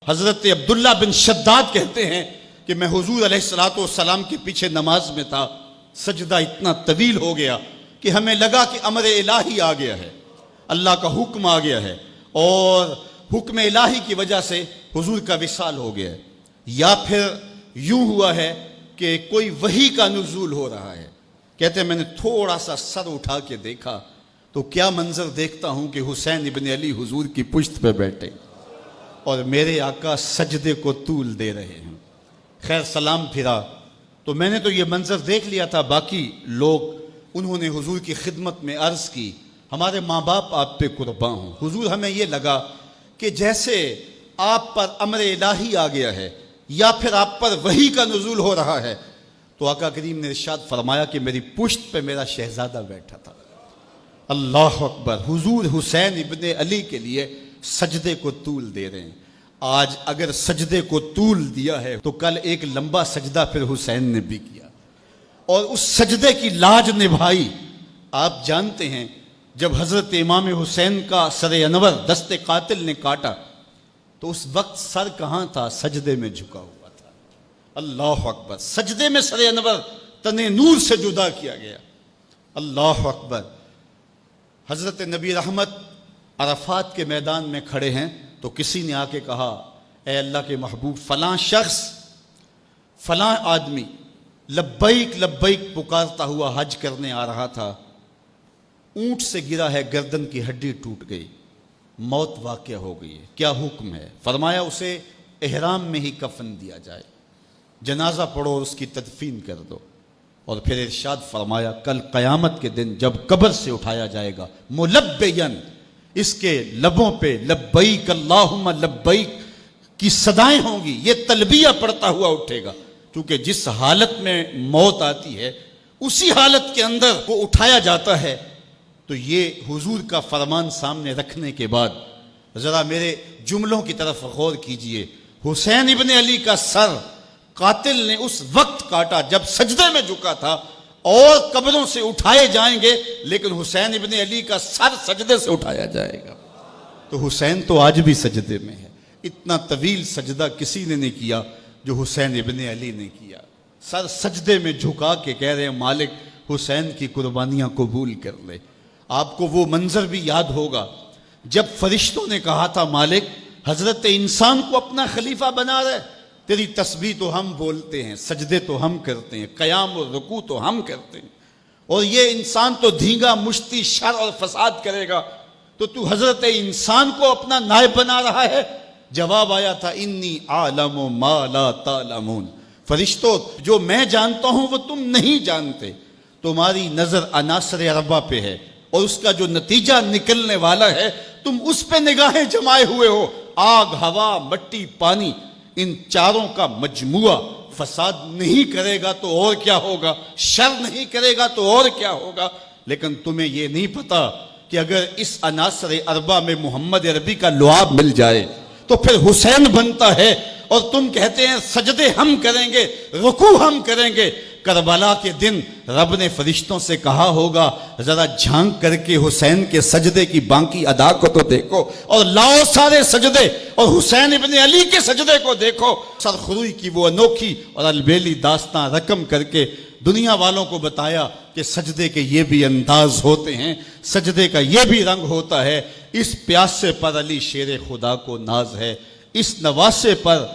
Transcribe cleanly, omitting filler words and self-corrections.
حضرت عبداللہ بن شداد کہتے ہیں کہ میں حضور علیہ الصلوۃ والسلام کے پیچھے نماز میں تھا، سجدہ اتنا طویل ہو گیا کہ ہمیں لگا کہ امر الہی آ گیا ہے، اللہ کا حکم آ گیا ہے، اور حکم الہی کی وجہ سے حضور کا وصال ہو گیا ہے، یا پھر یوں ہوا ہے کہ کوئی وحی کا نزول ہو رہا ہے۔ کہتے ہیں میں نے تھوڑا سا سر اٹھا کے دیکھا تو کیا منظر دیکھتا ہوں کہ حسین ابن علی حضور کی پشت پہ بیٹھے اور میرے آقا سجدے کو طول دے رہے ہیں۔ خیر سلام پھرا تو میں نے تو یہ منظر دیکھ لیا تھا، باقی لوگ انہوں نے حضور کی خدمت میں عرض کی ہمارے ماں باپ آپ پہ قرباں ہوں حضور، ہمیں یہ لگا کہ جیسے آپ پر امر الہی آ گیا ہے یا پھر آپ پر وحی کا نزول ہو رہا ہے۔ تو آقا کریم نے ارشاد فرمایا کہ میری پشت پہ میرا شہزادہ بیٹھا تھا۔ اللہ اکبر، حضور حسین ابن علی کے لیے سجدے کو طول دے رہے ہیں۔ آج اگر سجدے کو طول دیا ہے تو کل ایک لمبا سجدہ پھر حسین نے بھی کیا اور اس سجدے کی لاج نبھائی۔ آپ جانتے ہیں جب حضرت امام حسین کا سر انور دست قاتل نے کاٹا تو اس وقت سر کہاں تھا؟ سجدے میں جھکا ہوا تھا۔ اللہ اکبر، سجدے میں سر انور تن نور سے جدا کیا گیا۔ اللہ اکبر۔ حضرت نبی رحمت عرفات کے میدان میں کھڑے ہیں تو کسی نے آ کے کہا اے اللہ کے محبوب، فلاں شخص فلاں آدمی لبیک لبیک پکارتا ہوا حج کرنے آ رہا تھا، اونٹ سے گرا ہے، گردن کی ہڈی ٹوٹ گئی، موت واقع ہو گئی ہے، کیا حکم ہے؟ فرمایا اسے احرام میں ہی کفن دیا جائے، جنازہ پڑھو اور اس کی تدفین کر دو۔ اور پھر ارشاد فرمایا کل قیامت کے دن جب قبر سے اٹھایا جائے گا ملبین، اس کے لبوں پہ لبیک اللہم لبیک کی صدائیں ہوں گی، یہ تلبیہ پڑھتا ہوا اٹھے گا، کیونکہ جس حالت میں موت آتی ہے اسی حالت کے اندر وہ اٹھایا جاتا ہے۔ تو یہ حضور کا فرمان سامنے رکھنے کے بعد ذرا میرے جملوں کی طرف غور کیجئے۔ حسین ابن علی کا سر قاتل نے اس وقت کاٹا جب سجدے میں جھکا تھا، اور قبروں سے اٹھائے جائیں گے لیکن حسین ابن علی کا سر سجدے سے اٹھایا جائے گا۔ تو حسین تو آج بھی سجدے میں ہے۔ اتنا طویل سجدہ کسی نے نہیں کیا جو حسین ابن علی نے کیا۔ سر سجدے میں جھکا کے کہہ رہے ہیں مالک حسین کی قربانیاں قبول کر لے۔ آپ کو وہ منظر بھی یاد ہوگا جب فرشتوں نے کہا تھا مالک حضرت انسان کو اپنا خلیفہ بنا رہے، تیری تسبیح تو ہم بولتے ہیں، سجدے تو ہم کرتے ہیں، قیام اور رکوع تو ہم کرتے ہیں، اور یہ انسان تو دھینگا مشتی شر اور فساد کرے گا، تو حضرت انسان کو اپنا نائب بنا رہا ہے۔ جواب آیا تھا انی عالم ما لا تعلمون، فرشتوں جو میں جانتا ہوں وہ تم نہیں جانتے، تمہاری نظر عناصر اربعہ پہ ہے اور اس کا جو نتیجہ نکلنے والا ہے تم اس پہ نگاہیں جمائے ہوئے ہو۔ آگ، ہوا، مٹی، پانی، ان چاروں کا مجموعہ فساد نہیں کرے گا تو اور کیا ہوگا، شر نہیں کرے گا تو اور کیا ہوگا، لیکن تمہیں یہ نہیں پتا کہ اگر اس عناصر اربعہ میں محمد عربی کا لعاب مل جائے تو پھر حسین بنتا ہے، اور تم کہتے ہیں سجدے ہم کریں گے، رکوع ہم کریں گے۔ کربلا کے دن رب نے فرشتوں سے کہا ہوگا ذرا جھانک کر کے حسین کے سجدے کی باقی ادا کو تو دیکھو، اور لاؤ سارے سجدے اور حسین ابن علی کے سجدے کو دیکھو۔ سرخروئی کی وہ انوکھی اور البیلی داستان رقم کر کے دنیا والوں کو بتایا کہ سجدے کے یہ بھی انداز ہوتے ہیں، سجدے کا یہ بھی رنگ ہوتا ہے۔ اس پیاسے پر علی شیر خدا کو ناز ہے، اس نواسے پر